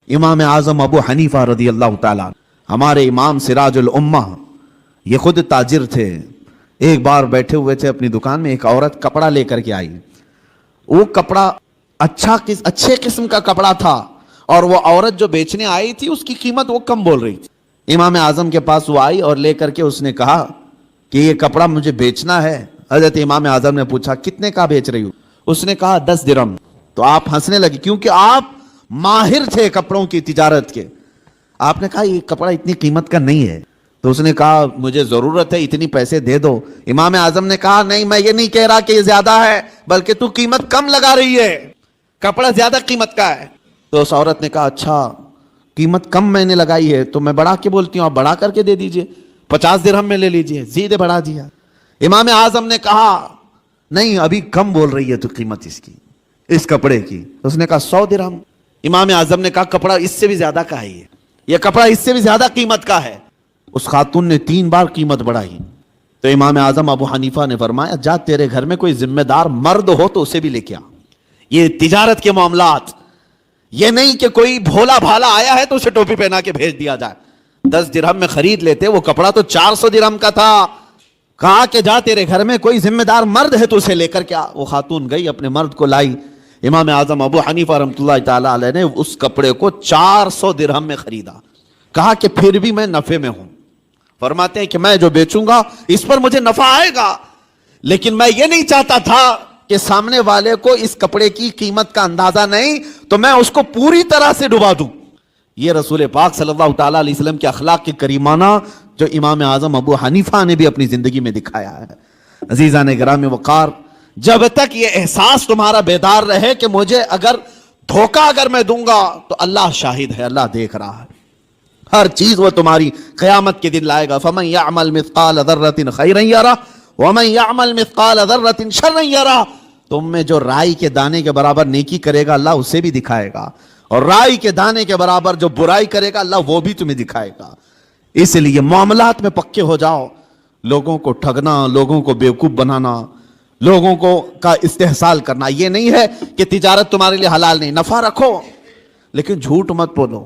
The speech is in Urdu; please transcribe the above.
امام اعظم ابو حنیفہ رضی اللہ تعالیٰ، ہمارے امام سراج الامہ، یہ خود تاجر تھے۔ ایک بار بیٹھے ہوئے تھے اپنی دکان میں، ایک عورت کپڑا لے کر کے آئی۔ وہ کپڑا اچھے قسم کا کپڑا تھا، اور وہ عورت جو بیچنے آئی تھی اس کی قیمت وہ کم بول رہی تھی۔ امام اعظم کے پاس وہ آئی اور لے کر کے اس نے کہا کہ یہ کپڑا مجھے بیچنا ہے۔ حضرت امام اعظم نے پوچھا کتنے کا بیچ رہی ہو؟ اس نے کہا 10 درہم۔ تو آپ ہنسنے لگے کیونکہ آپ ماہر تھے کپڑوں کی تجارت کے۔ آپ نے کہا یہ کپڑا اتنی قیمت کا نہیں ہے۔ تو اس نے کہا مجھے ضرورت ہے، اتنی پیسے دے دو۔ امام اعظم نے کہا نہیں، میں یہ نہیں کہہ رہا کہ یہ زیادہ ہے، بلکہ تو قیمت کم لگا رہی ہے، کپڑا زیادہ قیمت کا ہے۔ تو اس عورت نے کہا اچھا قیمت کم میں نے لگائی ہے تو میں بڑھا کے بولتی ہوں، آپ بڑھا کر کے دے دیجئے، 50 درہم میں لے لیجئے۔ سیدھے بڑھا دیا۔ امام اعظم نے کہا نہیں، ابھی کم بول رہی ہے تو قیمت اس کی، اس کپڑے کی۔ اس نے کہا 100 درہم۔ امام اعظم نے کہا کپڑا اس سے بھی زیادہ کا ہے، یہ کپڑا اس سے بھی زیادہ قیمت کا ہے۔ اس خاتون نے 3 بار قیمت بڑھائی۔ تو امام اعظم ابو حنیفہ نے فرمایا جا تیرے گھر میں کوئی ذمہ دار مرد ہو تو اسے بھی لے کے آ۔ یہ تجارت کے معاملات، یہ نہیں کہ کوئی بھولا بھالا آیا ہے تو اسے ٹوپی پہنا کے بھیج دیا جائے۔ 10 درہم میں خرید لیتے، وہ کپڑا تو 400 درہم کا تھا۔ کہا کہ جا تیرے گھر میں کوئی ذمہ دار مرد ہے تو اسے لے کر کے آ۔ وہ خاتون گئی، اپنے مرد کو لائی۔ امام اعظم ابو حنیفہ رحمۃ اللہ تعالی علیہ نے اس کپڑے کو 400 درہم میں خریدا۔ کہا کہ پھر بھی میں نفع میں ہوں۔ فرماتے ہیں کہ میں جو بیچوں گا اس پر مجھے نفع آئے گا، لیکن میں یہ نہیں چاہتا تھا کہ سامنے والے کو اس کپڑے کی قیمت کا اندازہ نہیں تو میں اس کو پوری طرح سے ڈبا دوں۔ یہ رسول پاک صلی اللہ تعالیٰ علیہ وسلم کے اخلاق کی کریمانہ جو امام اعظم ابو حنیفہ نے بھی اپنی زندگی میں دکھایا ہے۔ عزیزان گرامی وقار، جب تک یہ احساس تمہارا بیدار رہے کہ مجھے دھوکہ اگر میں دوں گا تو اللہ شاہد ہے، اللہ دیکھ رہا ہے، ہر چیز وہ تمہاری قیامت کے دن لائے گا۔ فَمَن يَعْمَلْ مِثْقَالَ ذَرَّةٍ خَيْرًا يَرَهُ وَمَن يَعْمَلْ مِثْقَالَ ذَرَّةٍ شَرًّا يَرَهُ۔ تم میں جو رائی کے دانے کے برابر نیکی کرے گا اللہ اسے بھی دکھائے گا، اور رائی کے دانے کے برابر جو برائی کرے گا اللہ وہ بھی تمہیں دکھائے گا۔ اس لیے معاملات میں پکے ہو جاؤ۔ لوگوں کو ٹھگنا، لوگوں کو بیوقوف بنانا، لوگوں کو کا استحصال کرنا، یہ نہیں ہے کہ تجارت تمہارے لیے حلال نہیں، نفع رکھو لیکن جھوٹ مت بولو۔